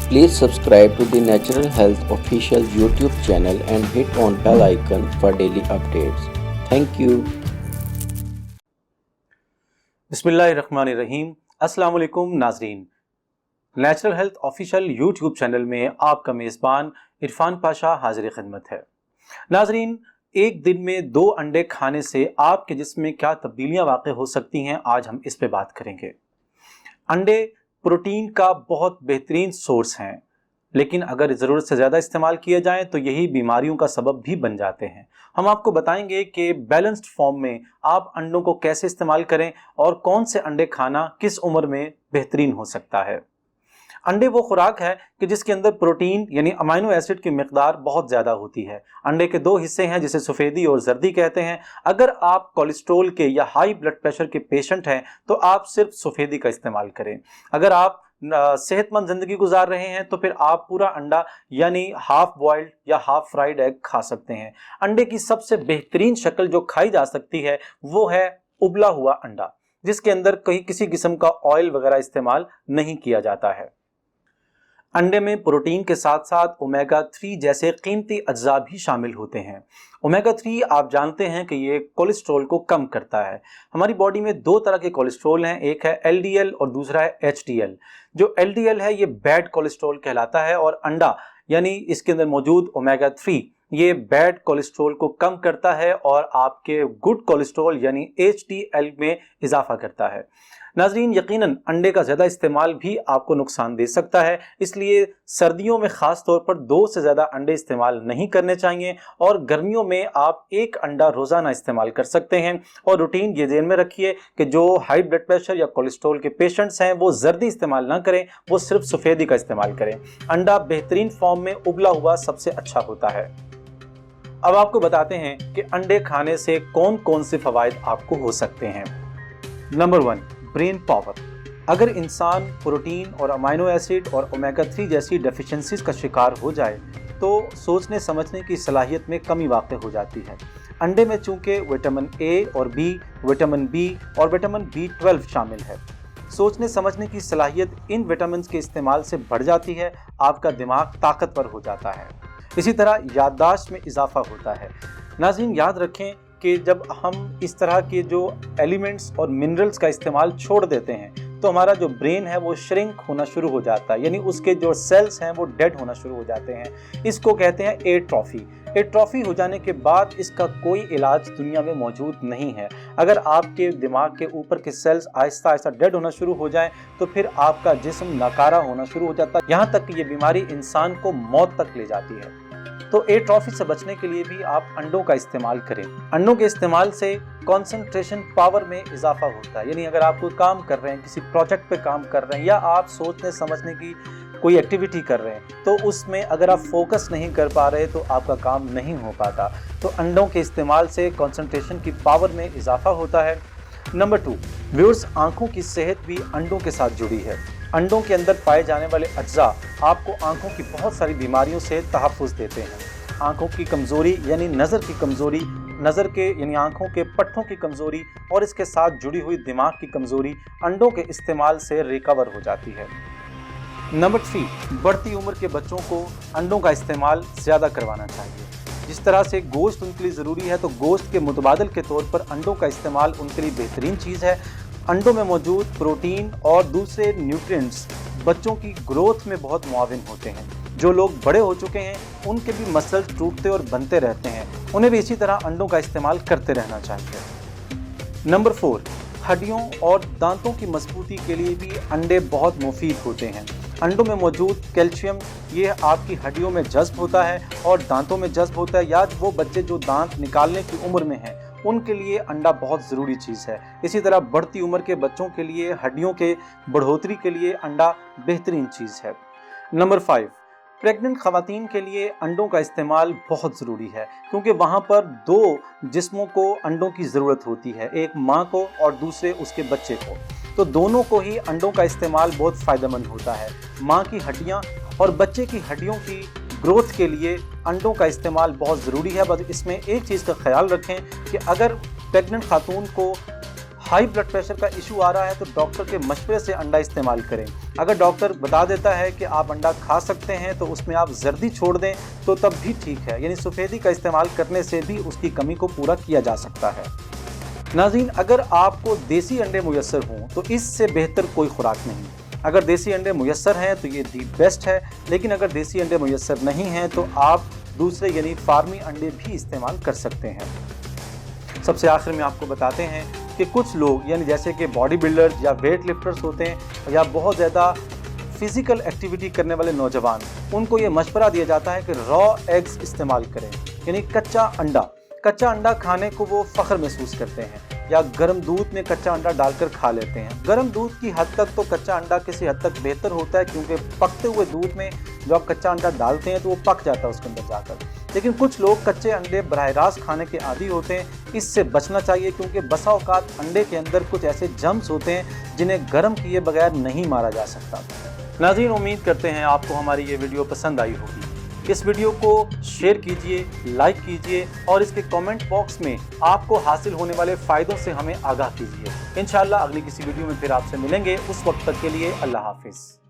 Please subscribe to the Natural Health official YouTube channel and hit on bell icon for daily updates. Thank you. बिस्मिल्लाहिर्रहमानिर्रहीम। अस्सलाम वालेकुम नाजरीन, natural health official YouTube channel में आपका मेज़बान इरफान पाशा हाजिर खिदमत है। नाजरीन, एक दिन में 2 अंडे खाने से आपके जिस्म में क्या तब्दीलियां वाक़ हो सकती हैं, आज हम इस पे बात करेंगे। अंडे प्रोटीन का बहुत बेहतरीन सोर्स हैं, लेकिन अगर ज़रूरत से ज़्यादा इस्तेमाल किए जाएं तो यही बीमारियों का सबब भी बन जाते हैं। हम आपको बताएंगे कि बैलेंस्ड फॉर्म में आप अंडों को कैसे इस्तेमाल करें और कौन से अंडे खाना किस उम्र में बेहतरीन हो सकता है। अंडे वो खुराक है कि जिसके अंदर प्रोटीन यानी अमीनो एसिड की मिकदार बहुत ज़्यादा होती है। अंडे के 2 हिस्से हैं जिसे सफ़ेदी और जर्दी कहते हैं। अगर आप कोलेस्ट्रोल के या हाई ब्लड प्रेशर के पेशेंट हैं तो आप सिर्फ सफ़ेदी का इस्तेमाल करें। अगर आप सेहतमंद ज़िंदगी गुजार रहे हैं तो फिर आप पूरा अंडा यानी हाफ बॉइल्ड या हाफ फ्राइड एग खा सकते हैं। अंडे की सबसे बेहतरीन शक्ल जो खाई जा सकती है वो है उबला हुआ अंडा, जिसके अंदर कहीं किसी किस्म का ऑयल वगैरह इस्तेमाल नहीं किया जाता है। अंडे में प्रोटीन के साथ साथ ओमेगा 3 जैसे कीमती अज्जा भी शामिल होते हैं। ओमेगा 3 आप जानते हैं कि ये कोलेस्ट्रॉल को कम करता है। हमारी बॉडी में 2 तरह के कोलेस्ट्रॉल हैं, एक है LDL और दूसरा है HDL। जो LDL है ये बैड कोलेस्ट्रॉल कहलाता है और अंडा यानी इसके अंदर मौजूद ओमेगा 3 ये बैड कोलेस्ट्रॉल को कम करता है और आपके गुड कोलेस्ट्रॉल यानी HDL में इजाफा करता है। नाजरीन, यकीनन अंडे का ज़्यादा इस्तेमाल भी आपको नुकसान दे सकता है, इसलिए सर्दियों में ख़ास तौर पर 2 से ज़्यादा अंडे इस्तेमाल नहीं करने चाहिए और गर्मियों में आप 1 अंडा रोज़ाना इस्तेमाल कर सकते हैं। और रूटीन ये ध्यान में रखिए कि जो हाई ब्लड प्रेशर या कोलेस्ट्रॉल के पेशेंट्स हैं वो जर्दी इस्तेमाल ना करें, वो सिर्फ सफ़ेदी का इस्तेमाल करें। अंडा बेहतरीन फॉर्म में उबला हुआ सबसे अच्छा होता है। अब आपको बताते हैं कि अंडे खाने से कौन कौन से फ़वाइद आपको हो सकते हैं। Number 1, brain power. अगर इंसान प्रोटीन और अमीनो एसिड और ओमेगा 3 जैसी डेफिशिएंसीज का शिकार हो जाए तो सोचने समझने की सलाहियत में कमी वाक़ हो जाती है। अंडे में चूँकि विटामिन A और B, विटामिन B और विटामिन B12 शामिल है, सोचने समझने की सलाहियत इन विटामिन के इस्तेमाल से बढ़ जाती है, आपका दिमाग ताकतवर हो जाता है। इसी तरह याददाश्त में इजाफा होता है। नाज़रीन, याद रखें कि जब हम इस तरह के जो एलिमेंट्स और मिनरल्स का इस्तेमाल छोड़ देते हैं तो हमारा जो ब्रेन है वो श्रिंक होना शुरू हो जाता है, यानी उसके जो सेल्स हैं वो डेड होना शुरू हो जाते हैं। इसको कहते हैं एट्रोफी। एट्रोफी हो जाने के बाद इसका कोई इलाज दुनिया में मौजूद नहीं है। अगर आपके दिमाग के ऊपर के सेल्स आहिस्ता आहिस्ता डेड होना शुरू हो जाएं तो फिर आपका जिस्म नकारा होना शुरू हो जाता है, यहाँ तक कि ये बीमारी इंसान को मौत तक ले जाती है। तो एट्रोफी से बचने के लिए भी आप अंडों का इस्तेमाल करें। अंडों के इस्तेमाल से कंसंट्रेशन पावर में इजाफा होता है, यानी अगर आप कोई काम कर रहे हैं, किसी प्रोजेक्ट पे काम कर रहे हैं या आप सोचने समझने की कोई एक्टिविटी कर रहे हैं तो उसमें अगर आप फोकस नहीं कर पा रहे तो आपका काम नहीं हो पाता। तो अंडों के इस्तेमाल से कंसंट्रेशन की पावर में इजाफा होता है। नंबर 2, व्यूअर्स, आंखों की सेहत भी अंडों के साथ जुड़ी है। अंडों के अंदर पाए जाने वाले अज्जा आपको आंखों की बहुत सारी बीमारियों से तहफ़्फ़ुज़ देते हैं। आंखों की कमज़ोरी यानी नज़र की कमज़ोरी, नज़र के यानी आंखों के पट्टों की कमज़ोरी और इसके साथ जुड़ी हुई दिमाग की कमज़ोरी अंडों के इस्तेमाल से रिकवर हो जाती है। नंबर 3, बढ़ती उम्र के बच्चों को अंडों का इस्तेमाल ज़्यादा करवाना चाहिए। जिस तरह से गोश्त उनके लिए ज़रूरी है तो गोश्त के मुतबादल के तौर पर अंडों का इस्तेमाल उनके लिए बेहतरीन चीज़ है। अंडों में मौजूद प्रोटीन और दूसरे न्यूट्रिएंट्स बच्चों की ग्रोथ में बहुत मुआविन होते हैं। जो लोग बड़े हो चुके हैं उनके भी मसल्स टूटते और बनते रहते हैं, उन्हें भी इसी तरह अंडों का इस्तेमाल करते रहना चाहिए। नंबर 4, हड्डियों और दांतों की मजबूती के लिए भी अंडे बहुत मुफीद होते हैं। अंडों में मौजूद कैल्शियम ये आपकी हड्डियों में जज्ब होता है और दांतों में जज्ब होता है। या वो बच्चे जो दांत निकालने की उम्र में हैं उनके लिए अंडा बहुत ज़रूरी चीज़ है। इसी तरह बढ़ती उम्र के बच्चों के लिए हड्डियों के बढ़ोतरी के लिए अंडा बेहतरीन चीज़ है। नंबर 5, प्रेग्नेंट ख़वातीन के लिए अंडों का इस्तेमाल बहुत ज़रूरी है क्योंकि वहाँ पर 2 जिस्मों को अंडों की ज़रूरत होती है, एक माँ को और दूसरे उसके बच्चे को। तो दोनों को ही अंडों का इस्तेमाल बहुत फ़ायदेमंद होता है। माँ की हड्डियाँ और बच्चे की हड्डियों की ग्रोथ के लिए अंडों का इस्तेमाल बहुत ज़रूरी है। बस इसमें एक चीज़ का ख्याल रखें कि अगर प्रेग्नेंट खातून को हाई ब्लड प्रेशर का इशू आ रहा है तो डॉक्टर के मशवरे से अंडा इस्तेमाल करें। अगर डॉक्टर बता देता है कि आप अंडा खा सकते हैं तो उसमें आप जर्दी छोड़ दें तो तब भी ठीक है, यानी सफ़ेदी का इस्तेमाल करने से भी उसकी कमी को पूरा किया जा सकता है। नाज़रीन, अगर आपको देसी अंडे मुयस्सर हों तो इससे बेहतर कोई खुराक नहीं। अगर देसी अंडे मुयस्सर हैं तो ये दी बेस्ट है, लेकिन अगर देसी अंडे मुयस्सर नहीं हैं तो आप दूसरे यानी फार्मी अंडे भी इस्तेमाल कर सकते हैं। सबसे आखिर में आपको बताते हैं कि कुछ लोग यानी जैसे कि बॉडी बिल्डर्स या वेट लिफ्टर्स होते हैं या बहुत ज़्यादा फिज़िकल एक्टिविटी करने वाले नौजवान, उनको ये मशवरा दिया जाता है कि रॉ एग्स इस्तेमाल करें, यानी कच्चा अंडा खाने को वो फ़ख्र महसूस करते हैं, या गर्म दूध में कच्चा अंडा डालकर खा लेते हैं। गर्म दूध की हद तक तो कच्चा अंडा किसी हद तक बेहतर होता है, क्योंकि पकते हुए दूध में जो आप कच्चा अंडा डालते हैं तो वो पक जाता है उसके अंदर जाकर। लेकिन कुछ लोग कच्चे अंडे बराह रास्त खाने के आदी होते हैं, इससे बचना चाहिए, क्योंकि बसा औकात अंडे के अंदर कुछ ऐसे जर्म्स होते हैं जिन्हें गर्म किए बगैर नहीं मारा जा सकता। नाज़रीन, उम्मीद करते हैं आपको हमारी ये वीडियो पसंद आई होगी। इस वीडियो को शेयर कीजिए, लाइक कीजिए और इसके कमेंट बॉक्स में आपको हासिल होने वाले फ़ायदों से हमें आगाह कीजिए। इंशाअल्लाह अगली किसी वीडियो में फिर आपसे मिलेंगे। उस वक्त तक के लिए अल्लाह हाफिज़।